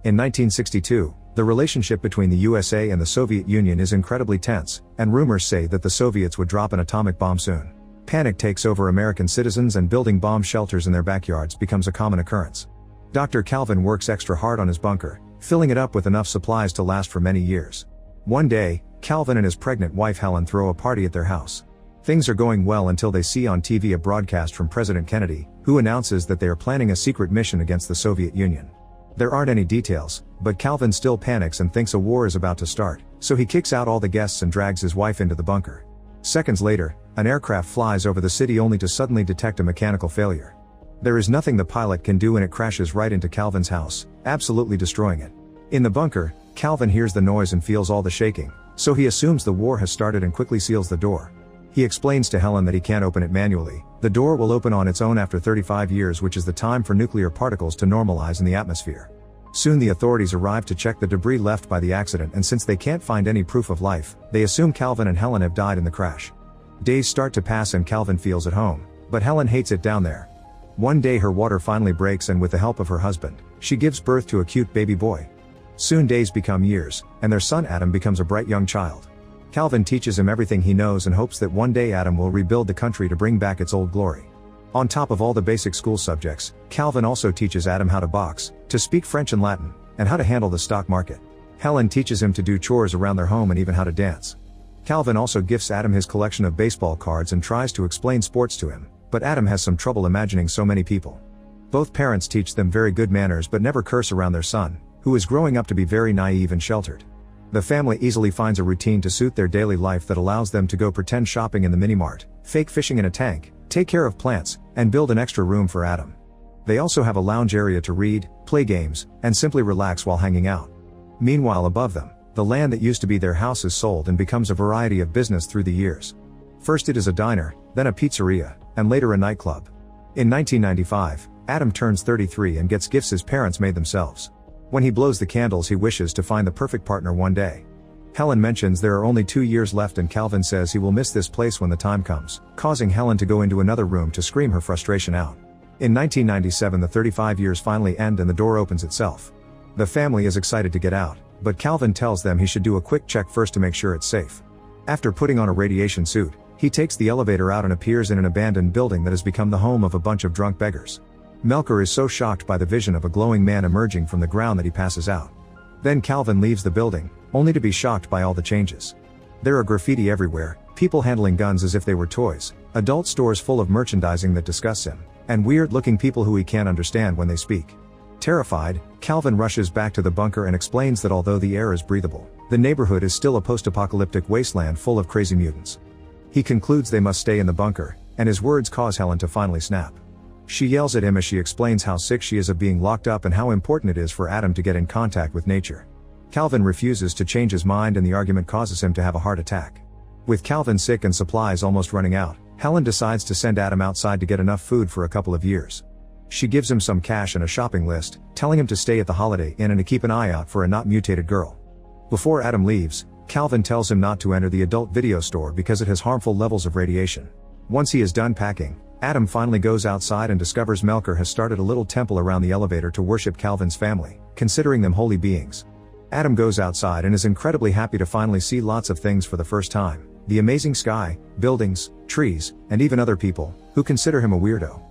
In 1962, the relationship between the USA and the Soviet Union is incredibly tense, and rumors say that the Soviets would drop an atomic bomb soon. Panic takes over American citizens and building bomb shelters in their backyards becomes a common occurrence. Dr. Calvin works extra hard on his bunker, filling it up with enough supplies to last for many years. One day, Calvin and his pregnant wife Helen throw a party at their house. Things are going well until they see on TV a broadcast from President Kennedy, who announces that they are planning a secret mission against the Soviet Union. There aren't any details, but Calvin still panics and thinks a war is about to start, so he kicks out all the guests and drags his wife into the bunker. Seconds later, an aircraft flies over the city only to suddenly detect a mechanical failure. There is nothing the pilot can do and it crashes right into Calvin's house, absolutely destroying it. In the bunker, Calvin hears the noise and feels all the shaking, so he assumes the war has started and quickly seals the door. He explains to Helen that he can't open it manually. The door will open on its own after 35 years, which is the time for nuclear particles to normalize in the atmosphere. Soon the authorities arrive to check the debris left by the accident, and since they can't find any proof of life, they assume Calvin and Helen have died in the crash. Days start to pass and Calvin feels at home, but Helen hates it down there. One day her water finally breaks and with the help of her husband, she gives birth to a cute baby boy. Soon days become years, and their son Adam becomes a bright young child. Calvin teaches him everything he knows and hopes that one day Adam will rebuild the country to bring back its old glory. On top of all the basic school subjects, Calvin also teaches Adam how to box, to speak French and Latin, and how to handle the stock market. Helen teaches him to do chores around their home and even how to dance. Calvin also gifts Adam his collection of baseball cards and tries to explain sports to him, but Adam has some trouble imagining so many people. Both parents teach them very good manners but never curse around their son, who is growing up to be very naive and sheltered. The family easily finds a routine to suit their daily life that allows them to go pretend shopping in the mini-mart, fake fishing in a tank, take care of plants, and build an extra room for Adam. They also have a lounge area to read, play games, and simply relax while hanging out. Meanwhile, above them, the land that used to be their house is sold and becomes a variety of business through the years. First it is a diner, then a pizzeria, and later a nightclub. In 1995, Adam turns 33 and gets gifts his parents made themselves. When he blows the candles, he wishes to find the perfect partner one day. Helen mentions there are only 2 years left and Calvin says he will miss this place when the time comes, causing Helen to go into another room to scream her frustration out. In 1997 the 35 years finally end and the door opens itself. The family is excited to get out, but Calvin tells them he should do a quick check first to make sure it's safe. After putting on a radiation suit, he takes the elevator out and appears in an abandoned building that has become the home of a bunch of drunk beggars. Melker is so shocked by the vision of a glowing man emerging from the ground that he passes out. Then Calvin leaves the building, only to be shocked by all the changes. There are graffiti everywhere, people handling guns as if they were toys, adult stores full of merchandising that disgusts him, and weird-looking people who he can't understand when they speak. Terrified, Calvin rushes back to the bunker and explains that although the air is breathable, the neighborhood is still a post-apocalyptic wasteland full of crazy mutants. He concludes they must stay in the bunker, and his words cause Helen to finally snap. She yells at him as she explains how sick she is of being locked up and how important it is for Adam to get in contact with nature. Calvin refuses to change his mind and the argument causes him to have a heart attack. With Calvin sick and supplies almost running out, Helen decides to send Adam outside to get enough food for a couple of years. She gives him some cash and a shopping list, telling him to stay at the Holiday Inn and to keep an eye out for a not mutated girl. Before Adam leaves, Calvin tells him not to enter the adult video store because it has harmful levels of radiation. Once he is done packing, Adam finally goes outside and discovers Melker has started a little temple around the elevator to worship Calvin's family, considering them holy beings. Adam goes outside and is incredibly happy to finally see lots of things for the first time, the amazing sky, buildings, trees, and even other people, who consider him a weirdo.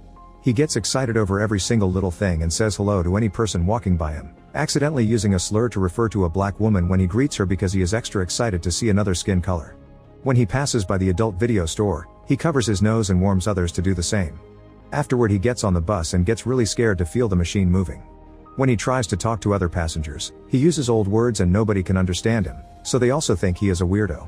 He gets excited over every single little thing and says hello to any person walking by him, accidentally using a slur to refer to a black woman when he greets her because he is extra excited to see another skin color. When he passes by the adult video store, he covers his nose and warns others to do the same. Afterward he gets on the bus and gets really scared to feel the machine moving. When he tries to talk to other passengers, he uses old words and nobody can understand him, so they also think he is a weirdo.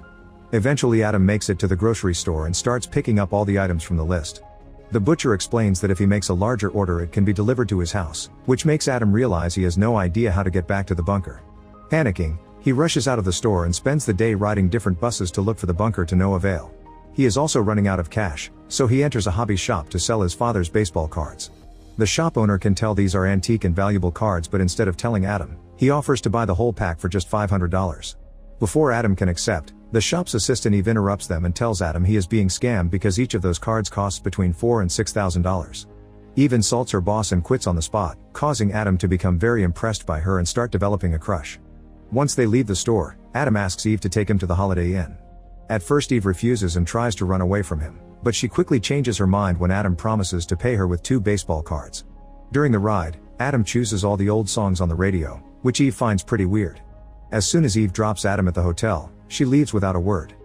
Eventually Adam makes it to the grocery store and starts picking up all the items from the list. The butcher explains that if he makes a larger order it can be delivered to his house, which makes Adam realize he has no idea how to get back to the bunker. Panicking, he rushes out of the store and spends the day riding different buses to look for the bunker to no avail. He is also running out of cash, so he enters a hobby shop to sell his father's baseball cards. The shop owner can tell these are antique and valuable cards, but instead of telling Adam, he offers to buy the whole pack for just $500. Before Adam can accept, the shop's assistant Eve interrupts them and tells Adam he is being scammed because each of those cards costs between $4,000 and $6,000. Eve insults her boss and quits on the spot, causing Adam to become very impressed by her and start developing a crush. Once they leave the store, Adam asks Eve to take him to the Holiday Inn. At first Eve refuses and tries to run away from him, but she quickly changes her mind when Adam promises to pay her with 2 baseball cards. During the ride, Adam chooses all the old songs on the radio, which Eve finds pretty weird. As soon as Eve drops Adam at the hotel, she leaves without a word.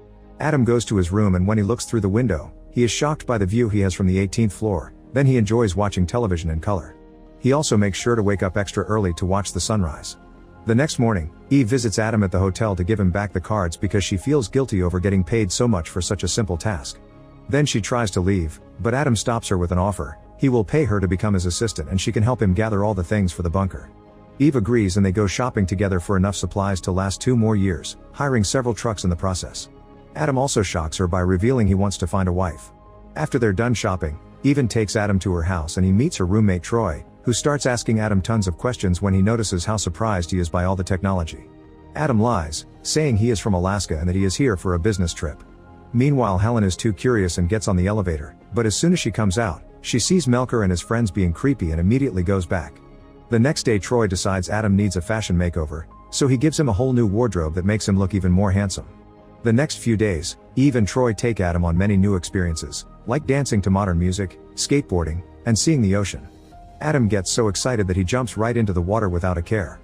Adam goes to his room and when he looks through the window, he is shocked by the view he has from the 18th floor, then he enjoys watching television in color. He also makes sure to wake up extra early to watch the sunrise. The next morning, Eve visits Adam at the hotel to give him back the cards because she feels guilty over getting paid so much for such a simple task. Then she tries to leave, but Adam stops her with an offer. He will pay her to become his assistant and she can help him gather all the things for the bunker. Eve agrees and they go shopping together for enough supplies to last 2 more years, hiring several trucks in the process. Adam also shocks her by revealing he wants to find a wife. After they're done shopping, Eve takes Adam to her house and he meets her roommate Troy, who starts asking Adam tons of questions when he notices how surprised he is by all the technology. Adam lies, saying he is from Alaska and that he is here for a business trip. Meanwhile Helen is too curious and gets on the elevator, but as soon as she comes out, she sees Melker and his friends being creepy and immediately goes back. The next day Troy decides Adam needs a fashion makeover, so he gives him a whole new wardrobe that makes him look even more handsome. The next few days, Eve and Troy take Adam on many new experiences, like dancing to modern music, skateboarding, and seeing the ocean. Adam gets so excited that he jumps right into the water without a care.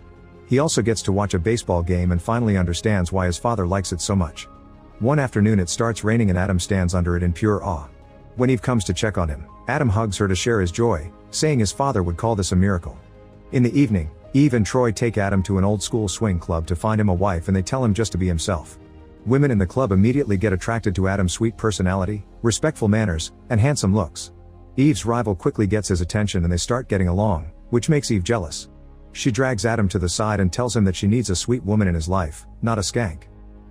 He also gets to watch a baseball game and finally understands why his father likes it so much. One afternoon it starts raining and Adam stands under it in pure awe. When Eve comes to check on him, Adam hugs her to share his joy, saying his father would call this a miracle. In the evening, Eve and Troy take Adam to an old school swing club to find him a wife and they tell him just to be himself. Women in the club immediately get attracted to Adam's sweet personality, respectful manners, and handsome looks. Eve's rival quickly gets his attention and they start getting along, which makes Eve jealous. She drags Adam to the side and tells him that she needs a sweet woman in his life, not a skank.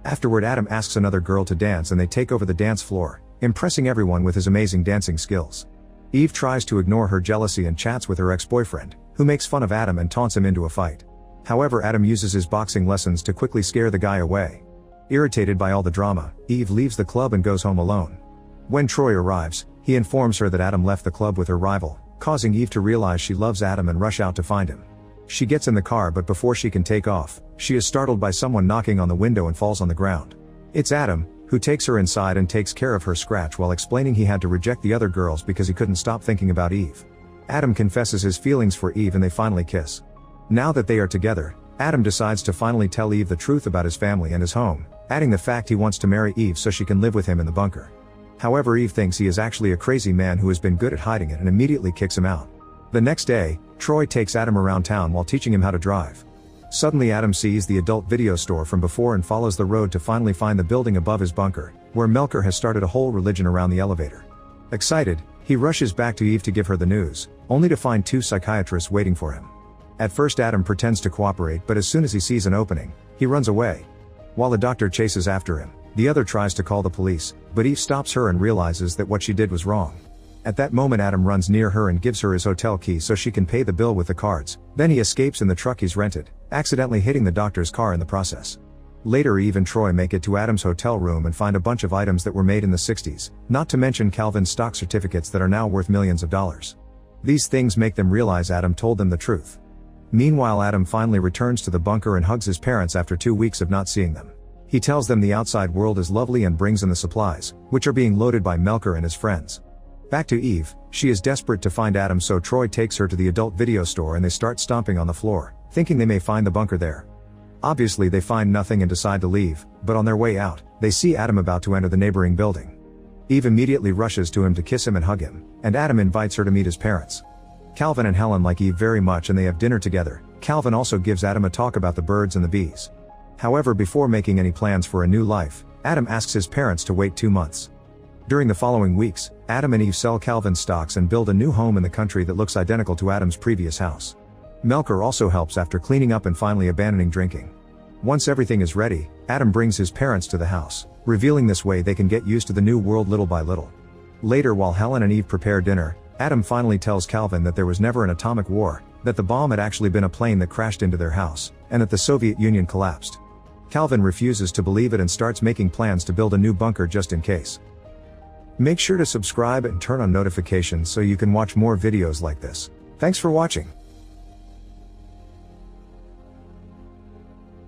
Afterward Adam asks another girl to dance and they take over the dance floor, impressing everyone with his amazing dancing skills. Eve tries to ignore her jealousy and chats with her ex-boyfriend, who makes fun of Adam and taunts him into a fight. However, Adam uses his boxing lessons to quickly scare the guy away. Irritated by all the drama, Eve leaves the club and goes home alone. When Troy arrives, he informs her that Adam left the club with her rival, causing Eve to realize she loves Adam and rush out to find him. She gets in the car but before she can take off, she is startled by someone knocking on the window and falls on the ground. It's Adam, who takes her inside and takes care of her scratch while explaining he had to reject the other girls because he couldn't stop thinking about Eve. Adam confesses his feelings for Eve and they finally kiss. Now that they are together, Adam decides to finally tell Eve the truth about his family and his home, adding the fact he wants to marry Eve so she can live with him in the bunker. However, Eve thinks he is actually a crazy man who has been good at hiding it and immediately kicks him out. The next day, Troy takes Adam around town while teaching him how to drive. Suddenly Adam sees the adult video store from before and follows the road to finally find the building above his bunker, where Melker has started a whole religion around the elevator. Excited, he rushes back to Eve to give her the news, only to find 2 psychiatrists waiting for him. At first Adam pretends to cooperate but as soon as he sees an opening, he runs away. While the doctor chases after him, the other tries to call the police, but Eve stops her and realizes that what she did was wrong. At that moment Adam runs near her and gives her his hotel key so she can pay the bill with the cards, then he escapes in the truck he's rented, accidentally hitting the doctor's car in the process. Later Eve and Troy make it to Adam's hotel room and find a bunch of items that were made in the 60s, not to mention Calvin's stock certificates that are now worth millions of dollars. These things make them realize Adam told them the truth. Meanwhile Adam finally returns to the bunker and hugs his parents after 2 weeks of not seeing them. He tells them the outside world is lovely and brings in the supplies, which are being loaded by Melker and his friends. Back to Eve, she is desperate to find Adam so Troy takes her to the adult video store and they start stomping on the floor, thinking they may find the bunker there. Obviously they find nothing and decide to leave, but on their way out, they see Adam about to enter the neighboring building. Eve immediately rushes to him to kiss him and hug him, and Adam invites her to meet his parents. Calvin and Helen like Eve very much and they have dinner together. Calvin also gives Adam a talk about the birds and the bees. However, before making any plans for a new life, Adam asks his parents to wait 2 months. During the following weeks, Adam and Eve sell Calvin's stocks and build a new home in the country that looks identical to Adam's previous house. Melker also helps after cleaning up and finally abandoning drinking. Once everything is ready, Adam brings his parents to the house, revealing this way they can get used to the new world little by little. Later, while Helen and Eve prepare dinner, Adam finally tells Calvin that there was never an atomic war, that the bomb had actually been a plane that crashed into their house, and that the Soviet Union collapsed. Calvin refuses to believe it and starts making plans to build a new bunker just in case. Make sure to subscribe and turn on notifications so you can watch more videos like this. Thanks for watching.